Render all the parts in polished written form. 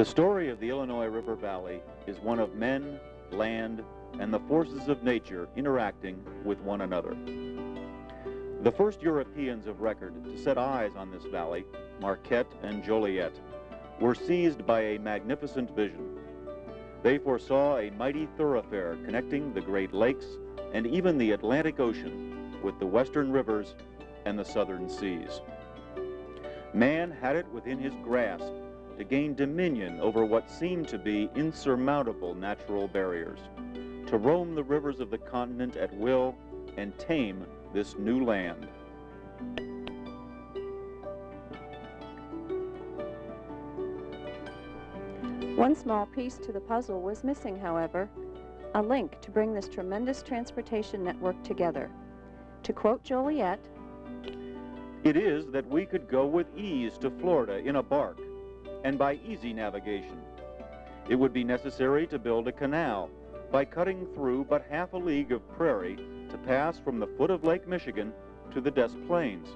The story of the Illinois River Valley is one of men, land, and the forces of nature interacting with one another. The first Europeans of record to set eyes on this valley, Marquette and Joliet, were seized by a magnificent vision. They foresaw a mighty thoroughfare connecting the Great Lakes and even the Atlantic Ocean with the western rivers and the southern seas. Man had it within his grasp to gain dominion over what seemed to be insurmountable natural barriers, to roam the rivers of the continent at will and tame this new land. One small piece to the puzzle was missing, however, a link to bring this tremendous transportation network together. To quote Joliet, "It is that we could go with ease to Florida in a bark, and by easy navigation. It would be necessary to build a canal by cutting through but half a league of prairie to pass from the foot of Lake Michigan to the Des Plaines.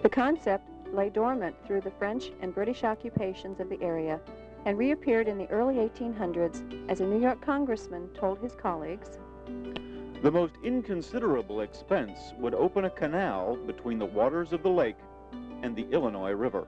the concept lay dormant through the French and British occupations of the area and reappeared in the early 1800s as a New York congressman told his colleagues, The most inconsiderable expense would open a canal between the waters of the lake and the Illinois River."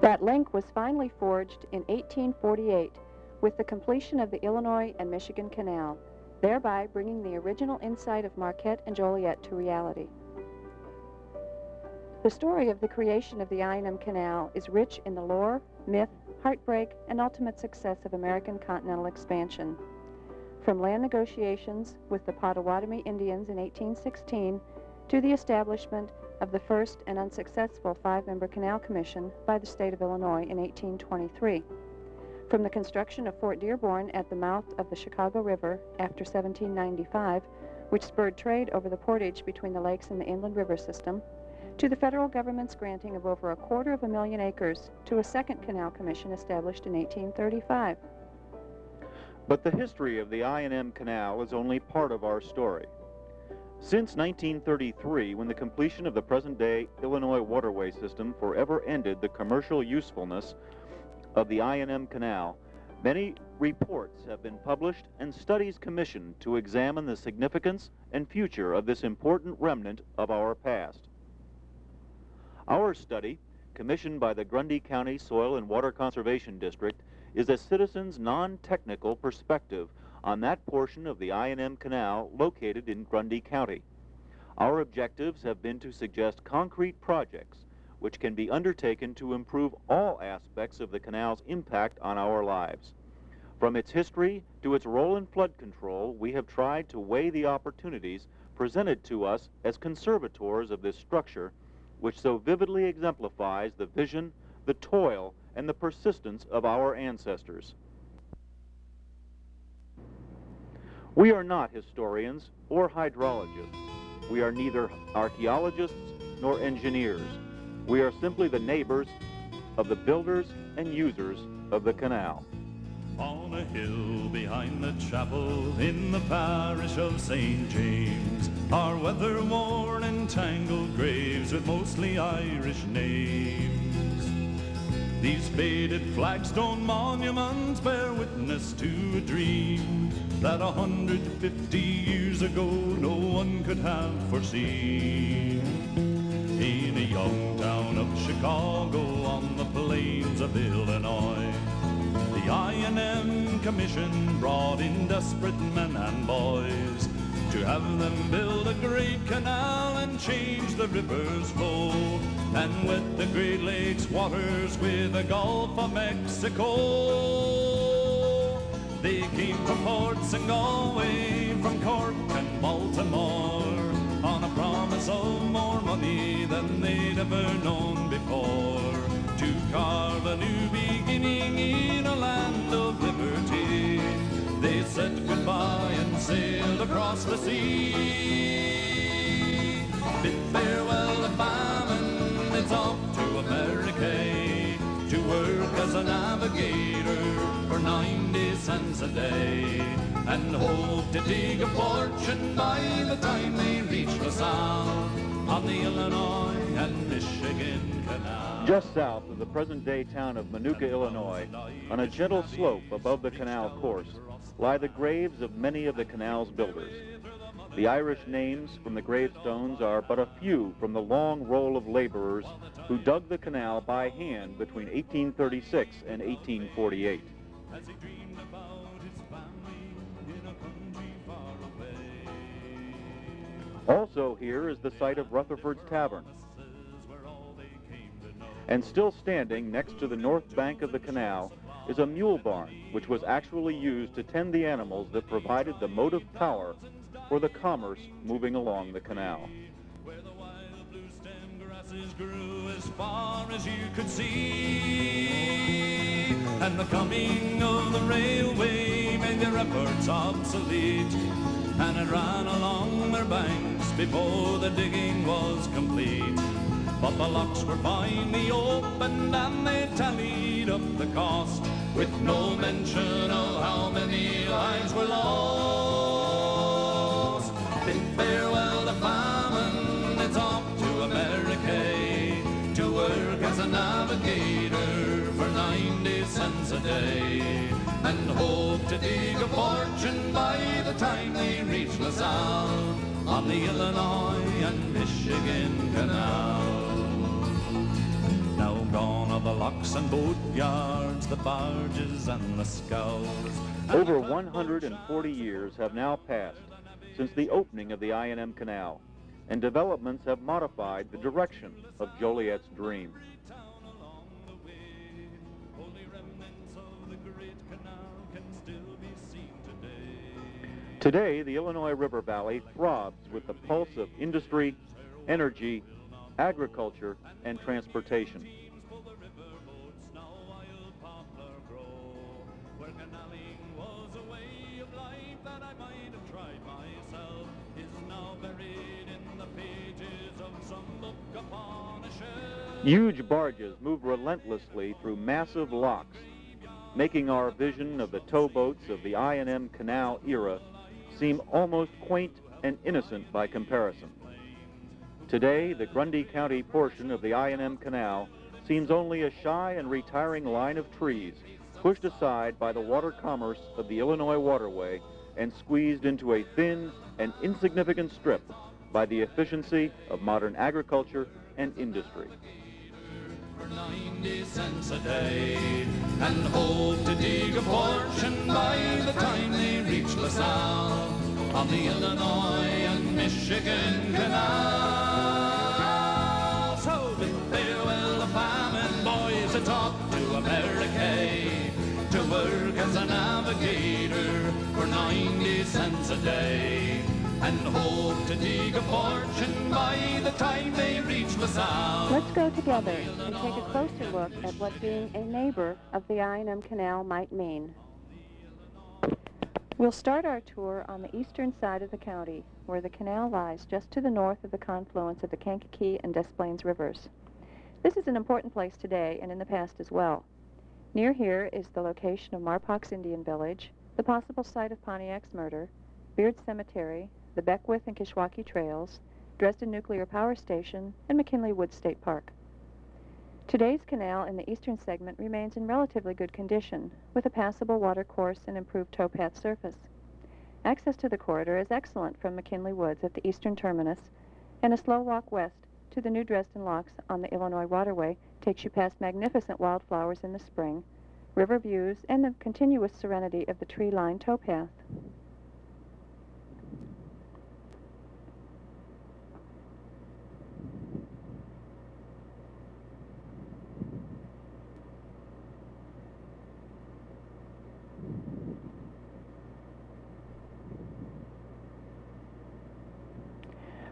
That link was finally forged in 1848 with the completion of the Illinois and Michigan Canal, thereby bringing the original insight of Marquette and Joliet to reality. The story of the creation of the I&M Canal is rich in the lore, myth, heartbreak, and ultimate success of American continental expansion. From land negotiations with the Potawatomi Indians in 1816 to the establishment of the first and unsuccessful 5-member Canal Commission by the state of Illinois in 1823. From the construction of Fort Dearborn at the mouth of the Chicago River after 1795, which spurred trade over the portage between the lakes and the inland river system, to the federal government's granting of over 250,000 acres to a second Canal Commission established in 1835. But the history of the I&M Canal is only part of our story. Since 1933, when the completion of the present-day Illinois waterway system forever ended the commercial usefulness of the I&M Canal, many reports have been published and studies commissioned to examine the significance and future of this important remnant of our past. Our study, commissioned by the Grundy County Soil and Water Conservation District, is a citizen's non-technical perspective on that portion of the I&M Canal located in Grundy County. Our objectives have been to suggest concrete projects which can be undertaken to improve all aspects of the canal's impact on our lives. From its history to its role in flood control, we have tried to weigh the opportunities presented to us as conservators of this structure, which so vividly exemplifies the vision, the toil, and the persistence of our ancestors. We are not historians or hydrologists. We are neither archaeologists nor engineers. We are simply the neighbors of the builders and users of the canal. On a hill behind the chapel in the parish of St. James are weather-worn and tangled graves with mostly Irish names. These faded flagstone monuments bear witness to a dream that 150 years ago no one could have foreseen. In a young town of Chicago on the plains of Illinois, the I&M Commission brought in desperate men and boys to have them build a great canal and change the river's flow and wet the Great Lakes waters with the Gulf of Mexico. They came from ports and Galway, from Cork and Baltimore, on a promise of more money than they'd ever known before, to carve a new beginning in a land of liberty. They said goodbye and sailed across the sea. Bid farewell to famine, it's off to America, to work as a navigator for 90 cents a day, and hope to dig a fortune by the time they reach LaSalle on the Illinois and Michigan Canal. Just south of the present-day town of Minooka, Illinois, on a gentle slope above the canal course, lie the graves of many of the canal's builders. The Irish names from the gravestones are but a few from the long roll of laborers who dug the canal by hand between 1836 and 1848. As he dreamed about his family in a country far away. Also here is the site of Rutherford's Tavern. And still standing next to the north bank of the canal is a mule barn, which was actually used to tend the animals that provided the motive power for the commerce moving along the canal. Where the wild blue stem grasses grew as far as you could see, and the coming of the railway made their efforts obsolete, and it ran along their banks before the digging was complete. But the locks were finally opened and they tallied up the cost, with no mention of how many lives were lost. Bid farewell to famine, it's off to America, to work as a navigator for 90 cents a day, and hope to dig a fortune by the time they reach LaSalle on the Illinois and Michigan Canal. Now gone are the locks and boat yards, the barges and the scows. Over 140 years have now passed since the opening of the I&M Canal, and developments have modified the direction of Joliet's dream. Today, the Illinois River Valley throbs with the pulse of industry, energy, agriculture, and transportation. Huge barges move relentlessly through massive locks, making our vision of the towboats of the I&M Canal era seem almost quaint and innocent by comparison. Today, the Grundy County portion of the I&M Canal seems only a shy and retiring line of trees pushed aside by the water commerce of the Illinois waterway and squeezed into a thin and insignificant strip by the efficiency of modern agriculture and industry. For 90 cents a day, and hope to dig a fortune by the time they reach LaSalle on the Illinois and Michigan Canal. So bid farewell to famine, boys, it's off to America, to work as a navigator for 90 cents a day, and hope to dig a fortune by the time they reach LaSalle. Let's go together and take a closer look at what being a neighbor of the I&M Canal might mean. We'll start our tour on the eastern side of the county, where the canal lies just to the north of the confluence of the Kankakee and Des Plaines rivers. This is an important place today and in the past as well. Near here is the location of Marpock's Indian Village, the possible site of Pontiac's murder, Beard Cemetery, the Beckwith and Kishwaukee Trails, Dresden Nuclear Power Station, and McKinley Woods State Park. Today's canal in the eastern segment remains in relatively good condition, with a passable water course and improved towpath surface. Access to the corridor is excellent from McKinley Woods at the eastern terminus, and a slow walk west to the New Dresden Locks on the Illinois Waterway takes you past magnificent wildflowers in the spring, river views, and the continuous serenity of the tree-lined towpath.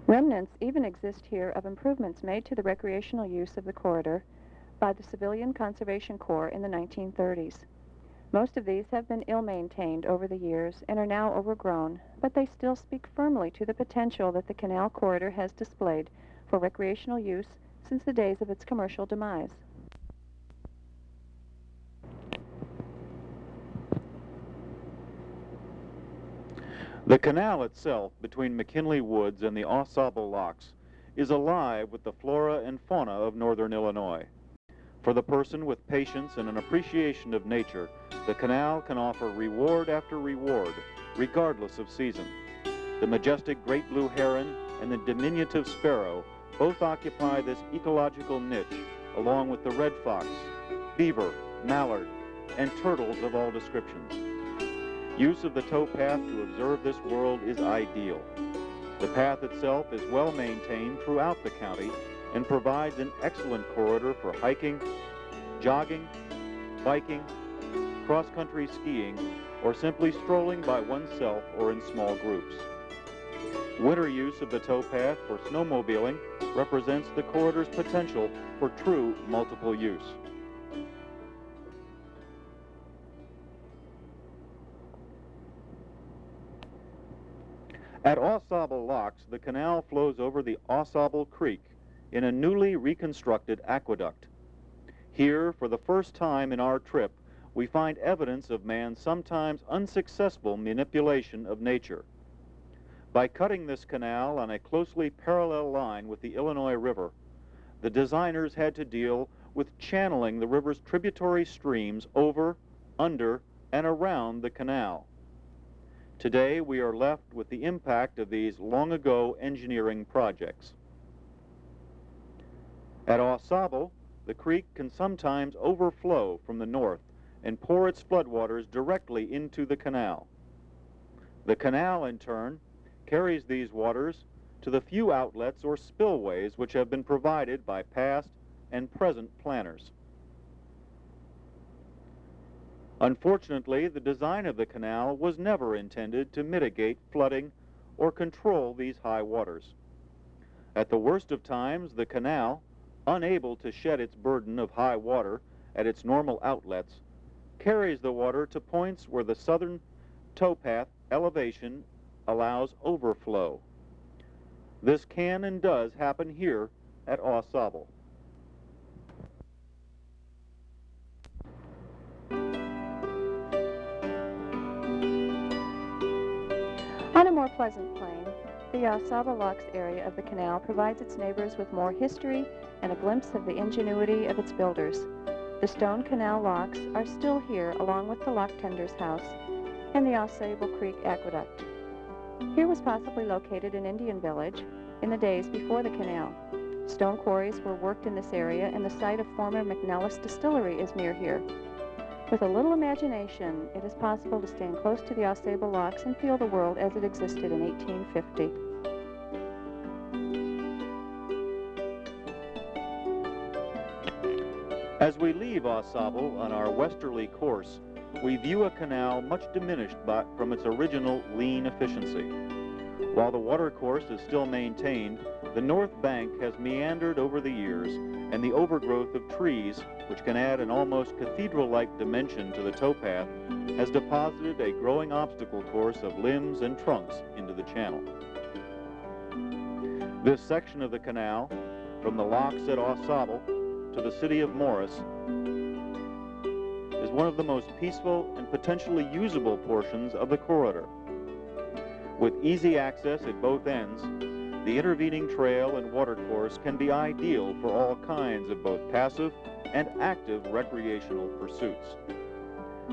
Remnants even exist here of improvements made to the recreational use of the corridor by the Civilian Conservation Corps in the 1930s. Most of these have been ill-maintained over the years and are now overgrown, but they still speak firmly to the potential that the canal corridor has displayed for recreational use since the days of its commercial demise. The canal itself between McKinley Woods and the Au Sable Locks is alive with the flora and fauna of northern Illinois. For the person with patience and an appreciation of nature, the canal can offer reward after reward, regardless of season. The majestic great blue heron and the diminutive sparrow both occupy this ecological niche, along with the red fox, beaver, mallard, and turtles of all descriptions. Use of the towpath to observe this world is ideal. The path itself is well maintained throughout the county and provides an excellent corridor for hiking, jogging, biking, cross-country skiing, or simply strolling by oneself or in small groups. Winter use of the towpath for snowmobiling represents the corridor's potential for true multiple use. At Au Sable Locks, the canal flows over the Au Sable Creek in a newly reconstructed aqueduct. Here, for the first time in our trip, we find evidence of man's sometimes unsuccessful manipulation of nature. By cutting this canal on a closely parallel line with the Illinois River, the designers had to deal with channeling the river's tributary streams over, under, and around the canal. Today, we are left with the impact of these long-ago engineering projects. At Au Sable, the creek can sometimes overflow from the north and pour its floodwaters directly into the canal. The canal, in turn, carries these waters to the few outlets or spillways which have been provided by past and present planners. Unfortunately, the design of the canal was never intended to mitigate flooding or control these high waters. At the worst of times, the canal, unable to shed its burden of high water at its normal outlets, carries the water to points where the southern towpath elevation allows overflow. This can and does happen here at Au Sable. On a more pleasant plane, the Au Sable Locks area of the canal provides its neighbors with more history and a glimpse of the ingenuity of its builders. The stone canal locks are still here along with the lock tender's house and the Au Sable Creek Aqueduct. Here was possibly located an Indian village in the days before the canal. Stone quarries were worked in this area, and the site of former McNellis Distillery is near here. With a little imagination, it is possible to stand close to the Au Sable Locks and feel the world as it existed in 1850. As we leave Au Sable on our westerly course, we view a canal much diminished from its original lean efficiency. While the watercourse is still maintained, the north bank has meandered over the years, and the overgrowth of trees, which can add an almost cathedral-like dimension to the towpath, has deposited a growing obstacle course of limbs and trunks into the channel. This section of the canal, from the locks at Au Sable to the city of Morris, is one of the most peaceful and potentially usable portions of the corridor. With easy access at both ends, the intervening trail and watercourse can be ideal for all kinds of both passive and active recreational pursuits.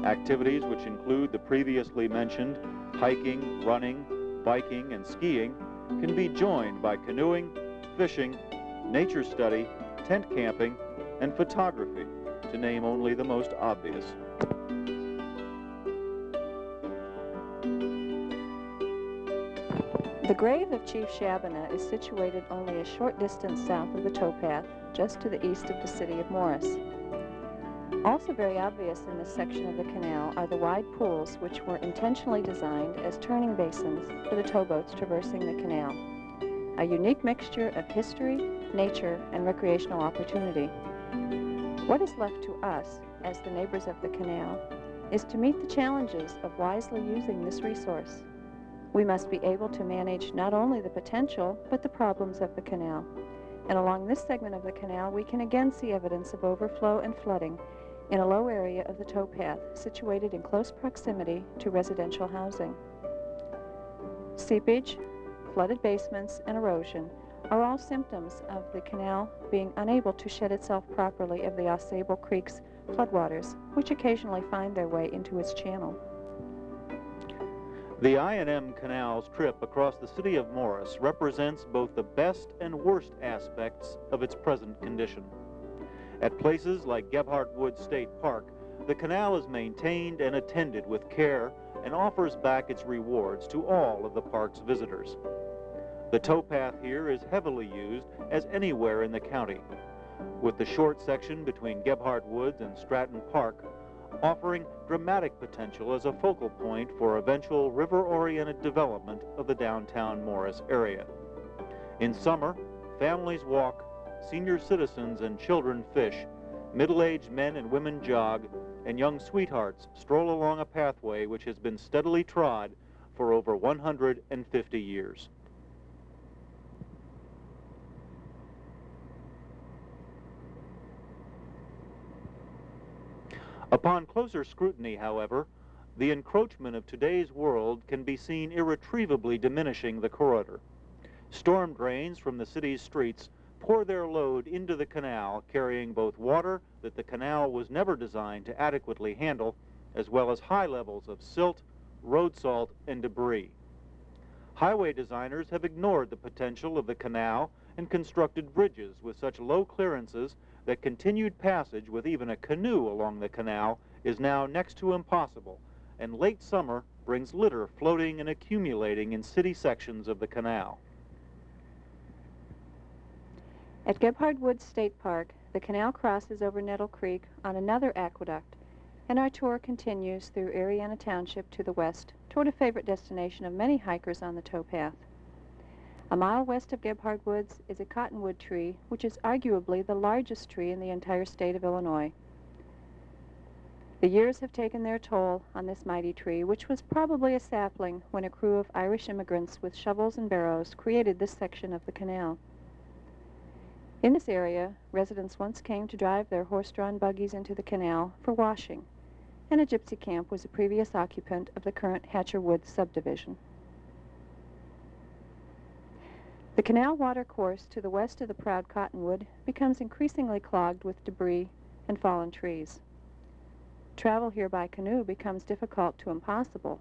Activities which include the previously mentioned hiking, running, biking, and skiing can be joined by canoeing, fishing, nature study, tent camping, and photography, to name only the most obvious. The grave of Chief Shabana is situated only a short distance south of the towpath, just to the east of the city of Morris. Also very obvious in this section of the canal are the wide pools which were intentionally designed as turning basins for the towboats traversing the canal. a unique mixture of history, nature, and recreational opportunity. What is left to us, as the neighbors of the canal, is to meet the challenges of wisely using this resource. We must be able to manage not only the potential, but the problems of the canal. And along this segment of the canal, we can again see evidence of overflow and flooding in a low area of the towpath situated in close proximity to residential housing. Seepage, flooded basements, and erosion are all symptoms of the canal being unable to shed itself properly of the Ausable Creek's floodwaters, which occasionally find their way into its channel. The I&M Canal's trip across the city of Morris represents both the best and worst aspects of its present condition. At places like Gebhardt Woods State Park, the canal is maintained and attended with care and offers back its rewards to all of the park's visitors. The towpath here is heavily used as anywhere in the county, with the short section between Gebhardt Woods and Stratton Park offering dramatic potential as a focal point for eventual river-oriented development of the downtown Morris area. In summer, families walk, senior citizens and children fish, middle-aged men and women jog, and young sweethearts stroll along a pathway which has been steadily trod for over 150 years. Upon closer scrutiny, however, the encroachment of today's world can be seen irretrievably diminishing the corridor. Storm drains from the city's streets pour their load into the canal, carrying both water that the canal was never designed to adequately handle, as well as high levels of silt, road salt, and debris. Highway designers have ignored the potential of the canal and constructed bridges with such low clearances that continued passage with even a canoe along the canal is now next to impossible, and late summer brings litter floating and accumulating in city sections of the canal. At Gebhardt Woods State Park, the canal crosses over Nettle Creek on another aqueduct, and our tour continues through Ariana Township to the west toward a favorite destination of many hikers on the towpath. A mile west of Gebhardt Woods is a cottonwood tree, which is arguably the largest tree in the entire state of Illinois. The years have taken their toll on this mighty tree, which was probably a sapling when a crew of Irish immigrants with shovels and barrows created this section of the canal. In this area, residents once came to drive their horse-drawn buggies into the canal for washing, and a gypsy camp was a previous occupant of the current Hatcher Woods subdivision. The canal water course to the west of the proud cottonwood becomes increasingly clogged with debris and fallen trees. Travel here by canoe becomes difficult to impossible,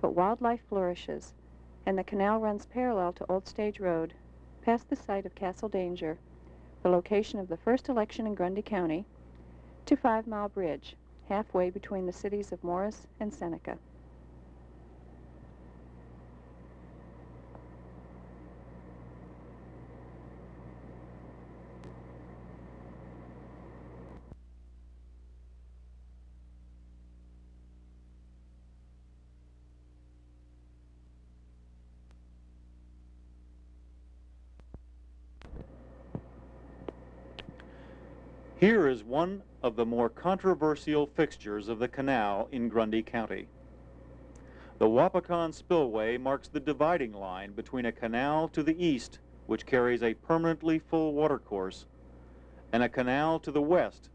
but wildlife flourishes, and the canal runs parallel to Old Stage Road, past the site of Castle Danger, the location of the first election in Grundy County, to 5 Mile Bridge, halfway between the cities of Morris and Seneca. Here is one of the more controversial fixtures of the canal in Grundy County. The Wapakon Spillway marks the dividing line between a canal to the east, which carries a permanently full watercourse, and a canal to the west,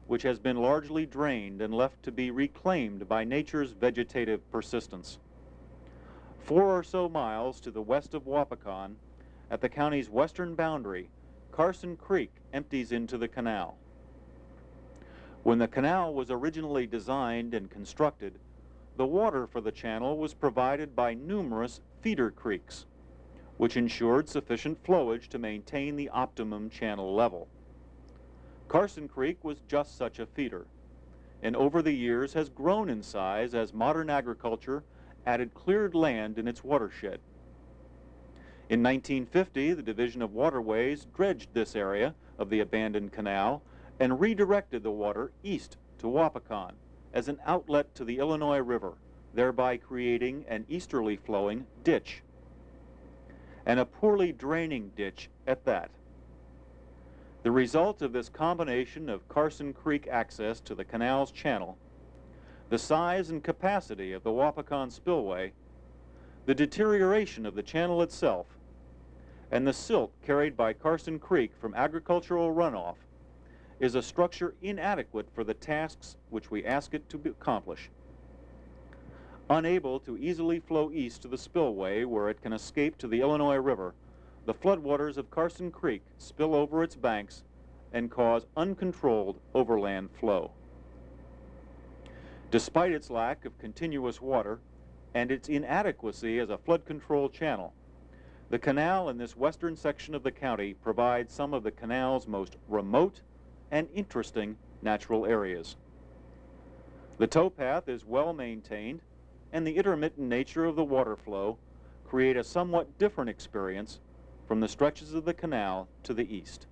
which has been largely drained and left to be reclaimed by nature's vegetative persistence. 4 or so miles to the west of Wapakon, at the county's western boundary, Carson Creek empties into the canal. When the canal was originally designed and constructed, the water for the channel was provided by numerous feeder creeks, which ensured sufficient flowage to maintain the optimum channel level. Carson Creek was just such a feeder, and over the years has grown in size as modern agriculture added cleared land in its watershed. In 1950, the Division of Waterways dredged this area of the abandoned canal and redirected the water east to Wapakon as an outlet to the Illinois River, thereby creating an easterly flowing ditch. and a poorly draining ditch at that. The result of this combination of Carson Creek access to the canal's channel, the size and capacity of the Wapakon spillway, the deterioration of the channel itself, and the silt carried by Carson Creek from agricultural runoff is a structure inadequate for the tasks which we ask it to accomplish. Unable to easily flow east to the spillway where it can escape to the Illinois River, the floodwaters of Carson Creek spill over its banks and cause uncontrolled overland flow. Despite its lack of continuous water and its inadequacy as a flood control channel, the canal in this western section of the county provides some of the canal's most remote and interesting natural areas. The towpath is well maintained, and the intermittent nature of the water flow create a somewhat different experience from the stretches of the canal to the east.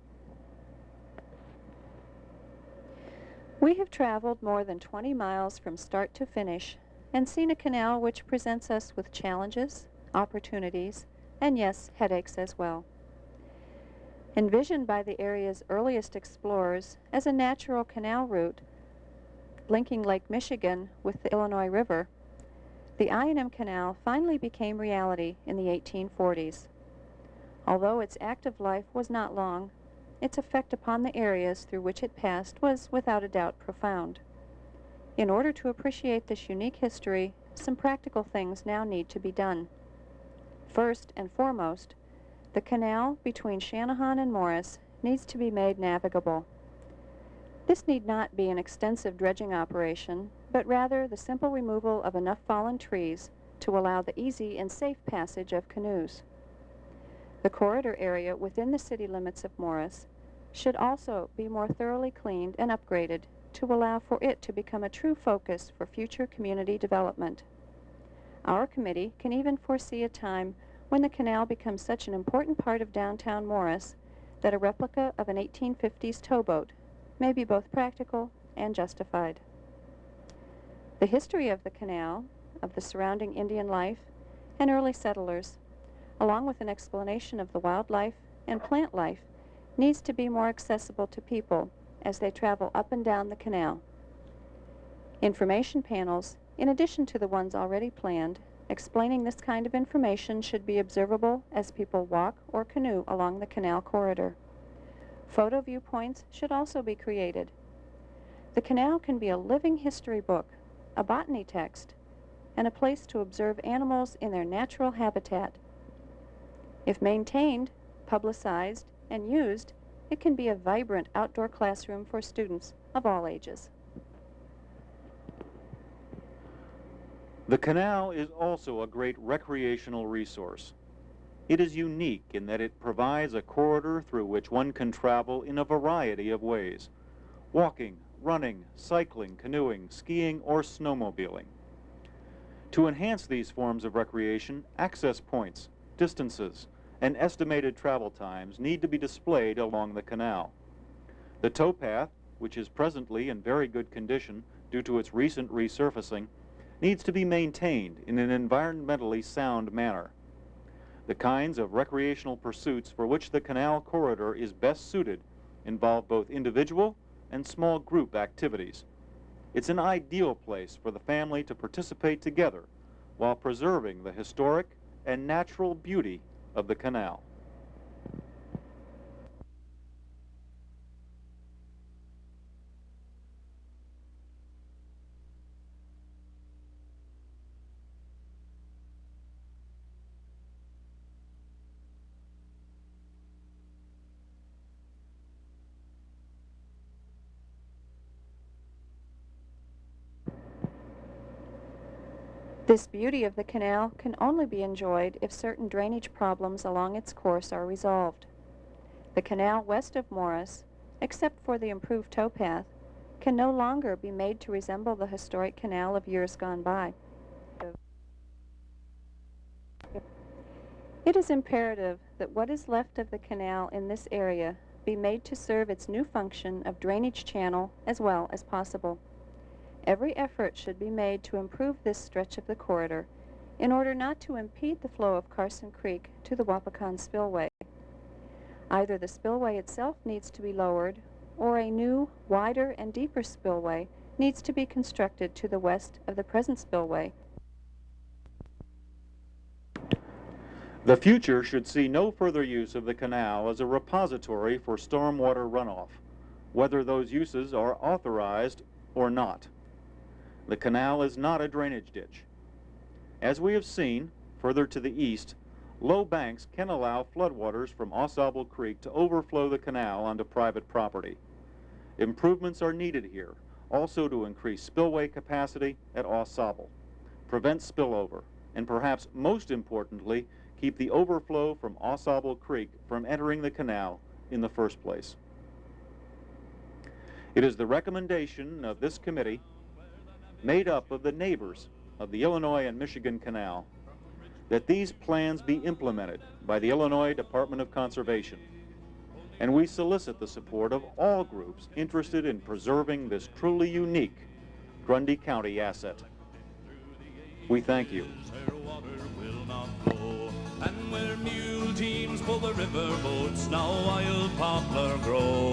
We have traveled more than 20 miles from start to finish and seen a canal which presents us with challenges, opportunities, and yes, headaches as well. Envisioned by the area's earliest explorers as a natural canal route linking Lake Michigan with the Illinois River, the I&M Canal finally became reality in the 1840s. Although its active life was not long, its effect upon the areas through which it passed was without a doubt profound. In order to appreciate this unique history, some practical things now need to be done. First and foremost, the canal between Channahon and Morris needs to be made navigable. This need not be an extensive dredging operation, but rather the simple removal of enough fallen trees to allow the easy and safe passage of canoes. The corridor area within the city limits of Morris should also be more thoroughly cleaned and upgraded to allow for it to become a true focus for future community development. Our committee can even foresee a time when the canal becomes such an important part of downtown Morris that a replica of an 1850s towboat may be both practical and justified. The history of the canal, of the surrounding Indian life and early settlers, along with an explanation of the wildlife and plant life, needs to be more accessible to people as they travel up and down the canal. Information panels, in addition to the ones already planned, explaining this kind of information should be observable as people walk or canoe along the canal corridor. Photo viewpoints should also be created. The canal can be a living history book, a botany text, and a place to observe animals in their natural habitat. If maintained, publicized, and used, it can be a vibrant outdoor classroom for students of all ages. The canal is also a great recreational resource. It is unique in that it provides a corridor through which one can travel in a variety of ways: walking, running, cycling, canoeing, skiing, or snowmobiling. To enhance these forms of recreation, access points, distances, and estimated travel times need to be displayed along the canal. The towpath, which is presently in very good condition due to its recent resurfacing, needs to be maintained in an environmentally sound manner. The kinds of recreational pursuits for which the canal corridor is best suited involve both individual and small group activities. It's an ideal place for the family to participate together while preserving the historic and natural beauty of the canal. This beauty of the canal can only be enjoyed if certain drainage problems along its course are resolved. The canal west of Morris, except for the improved towpath, can no longer be made to resemble the historic canal of years gone by. It is imperative that what is left of the canal in this area be made to serve its new function of drainage channel as well as possible. Every effort should be made to improve this stretch of the corridor, in order not to impede the flow of Carson Creek to the Wapakonk Spillway. Either the spillway itself needs to be lowered, or a new, wider and deeper spillway needs to be constructed to the west of the present spillway. The future should see no further use of the canal as a repository for stormwater runoff, whether those uses are authorized or not. The canal is not a drainage ditch. As we have seen, further to the east, low banks can allow floodwaters from Osable Creek to overflow the canal onto private property. Improvements are needed here, also to increase spillway capacity at Osable, prevent spillover, and perhaps most importantly, keep the overflow from Osable Creek from entering the canal in the first place. It is the recommendation of this committee, made up of the neighbors of the Illinois and Michigan Canal, that these plans be implemented by the Illinois Department of Conservation, and we solicit the support of all groups interested in preserving this truly unique Grundy County asset. We thank you. And where mule teams pull the river boats, now wild poplar grow.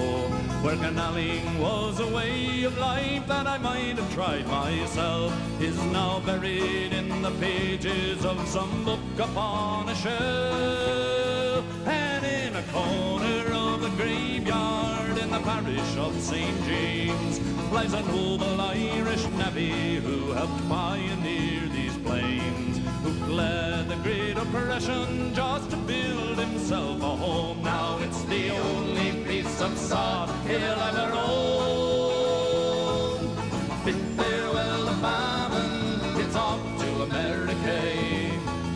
Where canaling was a way of life that I might have tried myself, is now buried in the pages of some book upon a shelf. And in a corner of the graveyard in the parish of St. James lies a noble Irish navvy who helped pioneer these plains, who fled the great oppression just to build himself a home. Now it's the only piece of sod he'll ever own. Bid farewell to famine, it's off to America,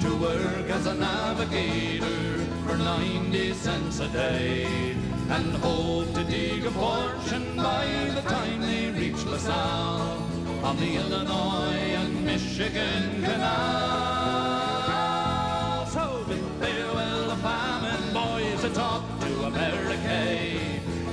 to work as a navigator for 90 cents a day, and hope to dig a fortune by the time they reach LaSalle on the Illinois and Michigan Canal. So bid farewell to famine, boys, it's off to America,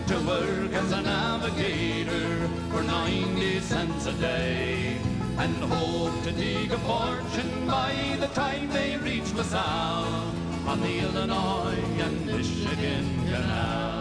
to work as a navigator for 90 cents a day, and hope to dig a fortune by the time they reach LaSalle on the Illinois and Michigan Canal.